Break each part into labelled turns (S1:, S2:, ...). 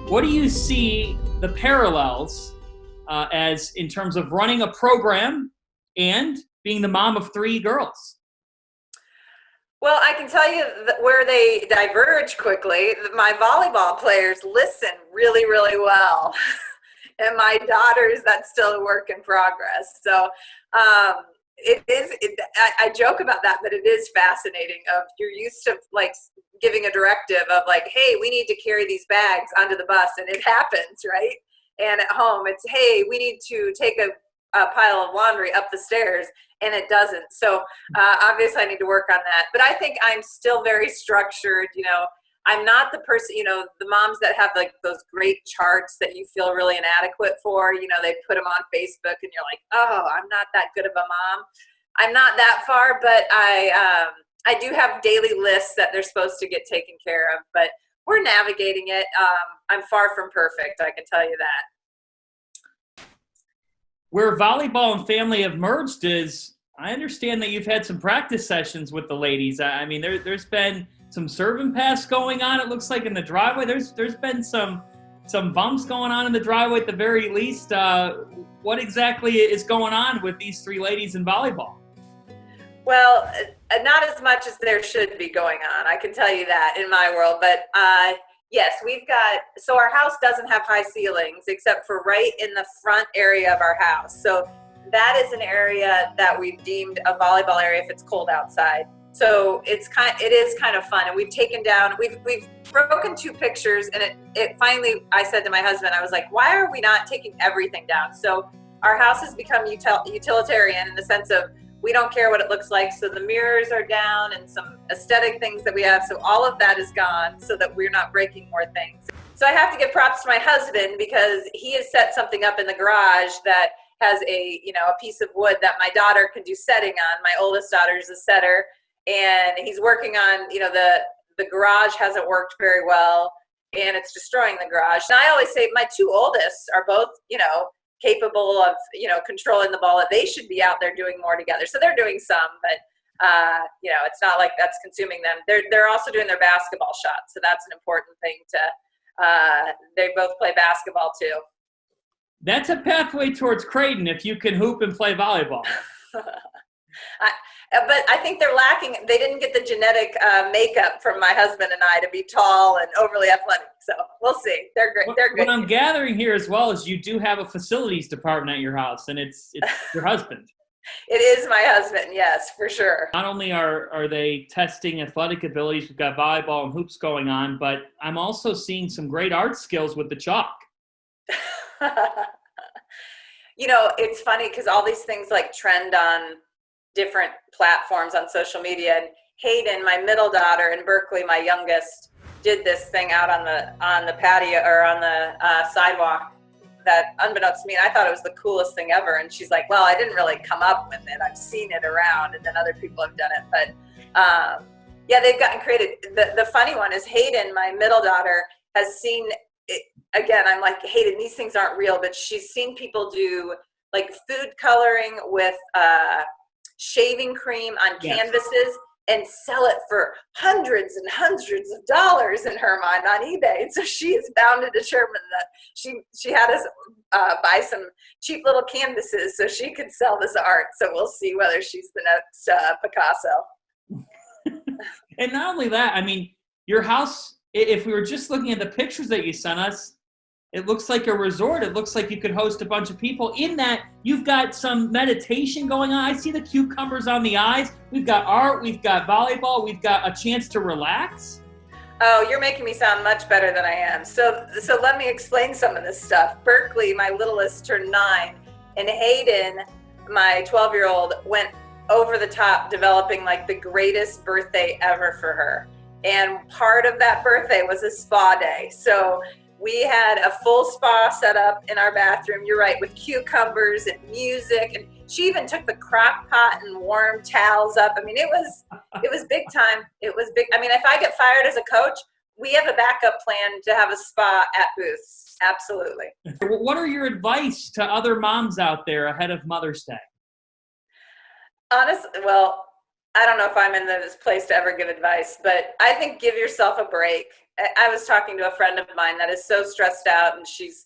S1: What do you see the parallels as in terms of running a program and being the mom of 3 girls?
S2: Well, I can tell you that where they diverge quickly. My volleyball players listen really, really well. And my daughters, that's still a work in progress. So I joke about that, but it is fascinating. Of you're used to like giving a directive of like, hey, we need to carry these bags onto the bus, and it happens, right? And at home, it's, hey, we need to take a pile of laundry up the stairs, and it doesn't. So obviously I need to work on that. But I think I'm still very structured. I'm not the person, the moms that have like those great charts that you feel really inadequate for, they put them on Facebook and you're like, oh, I'm not that good of a mom. I'm not that far, but I do have daily lists that they're supposed to get taken care of, but we're navigating it. I'm far from perfect, I can tell you that.
S1: Where volleyball and family have merged is, I understand that you've had some practice sessions with the ladies. I mean, there's been some serve and pass going on, it looks like, in the driveway. There's been some bumps going on in the driveway at the very least. What exactly is going on with these 3 ladies in volleyball?
S2: Well, not as much as there should be going on, I can tell you that in my world. But yes, so our house doesn't have high ceilings except for right in the front area of our house. So that is an area that we've deemed a volleyball area if it's cold outside. So it is kind of fun. And we've taken down, we've broken 2 pictures, and it finally, I said to my husband, I was like, why are we not taking everything down? So our house has become utilitarian in the sense of we don't care what it looks like. So the mirrors are down and some aesthetic things that we have. So all of that is gone so that we're not breaking more things. So I have to give props to my husband because he has set something up in the garage that has a piece of wood that my daughter can do setting on. My oldest daughter is a setter. And he's working on, the garage hasn't worked very well, and it's destroying the garage. And I always say my 2 oldest are both, capable of, controlling the ball. They should be out there doing more together. So they're doing some, but, it's not like that's consuming them. They're also doing their basketball shots. So that's an important thing they both play basketball too.
S1: That's a pathway towards Creighton if you can hoop and play volleyball.
S2: But I think they're lacking. They didn't get the genetic makeup from my husband and I to be tall and overly athletic. So we'll see. They're great. They're good.
S1: What I'm gathering here as well is you do have a facilities department at your house, and it's your husband.
S2: It is my husband, yes, for sure.
S1: Not only are they testing athletic abilities, we've got volleyball and hoops going on, but I'm also seeing some great art skills with the chalk.
S2: It's funny because all these things like trend on different platforms on social media. And Hayden, my middle daughter, and Berkeley, my youngest, did this thing out on the patio or on the sidewalk that, unbeknownst to me, I thought it was the coolest thing ever. And she's like, well, I didn't really come up with it. I've seen it around, and then other people have done it. But they've gotten creative. The funny one is Hayden, my middle daughter, has seen it. Again, I'm like, Hayden, these things aren't real, but she's seen people do like food coloring with shaving cream on canvases and sell it for hundreds and hundreds of dollars in her mind on eBay. And so she is bound to determine that she had us buy some cheap little canvases so she could sell this art. So we'll see whether she's the next Picasso.
S1: And not only that, I mean, your house, if we were just looking at the pictures that you sent us, it looks like a resort. It looks like you could host a bunch of people. In that, you've got some meditation going on. I see the cucumbers on the eyes. We've got art. We've got volleyball. We've got a chance to relax.
S2: Oh, you're making me sound much better than I am. So let me explain some of this stuff. Berkeley, my littlest, turned 9. And Hayden, my 12-year-old, went over the top developing like the greatest birthday ever for her. And part of that birthday was a spa day. So we had a full spa set up in our bathroom, you're right, with cucumbers and music. And she even took the crock pot and warm towels up. I mean, it was big time. It was big. I mean, if I get fired as a coach, we have a backup plan to have a spa at Booth's. Absolutely.
S1: What are your advice to other moms out there ahead of Mother's Day?
S2: Honestly, well, I don't know if I'm in this place to ever give advice, but I think give yourself a break. I was talking to a friend of mine that is so stressed out, and she's,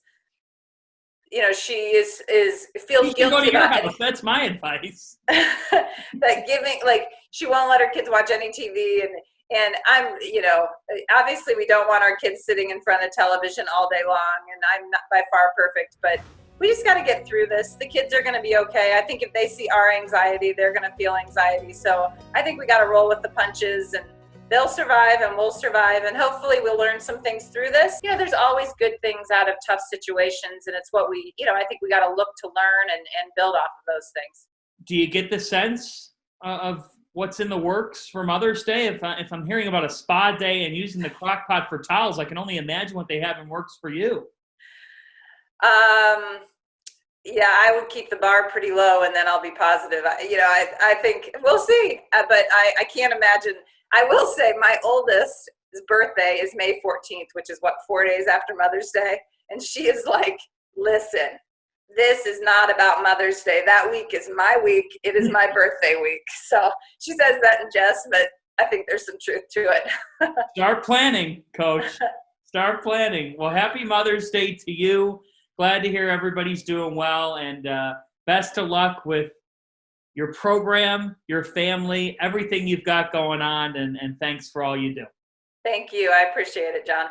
S2: she feels
S1: You should go
S2: guilty
S1: to your
S2: about
S1: house. That's my advice.
S2: that giving, like, she won't let her kids watch any TV, and I'm, obviously we don't want our kids sitting in front of television all day long, and I'm not by far perfect, but we just got to get through this. The kids are going to be okay. I think if they see our anxiety, they're going to feel anxiety. So I think we got to roll with the punches, and they'll survive and we'll survive. And hopefully we'll learn some things through this. There's always good things out of tough situations. And it's what we, I think we got to look to learn and build off of those things.
S1: Do you get the sense of what's in the works for Mother's Day? If I'm hearing about a spa day and using the crock pot for towels, I can only imagine what they have in works for you.
S2: Yeah, I would keep the bar pretty low, and then I'll be positive. I think we'll see, but I can't imagine. I will say my oldest's birthday is May 14th, which is 4 days after Mother's Day. And she is like, listen, this is not about Mother's Day. That week is my week. It is my birthday week. So she says that in jest, but I think there's some truth to it.
S1: Start planning, Coach. Start planning. Well, happy Mother's Day to you. Glad to hear everybody's doing well, and best of luck with your program, your family, everything you've got going on, and thanks for all you do.
S2: Thank you. I appreciate it, John.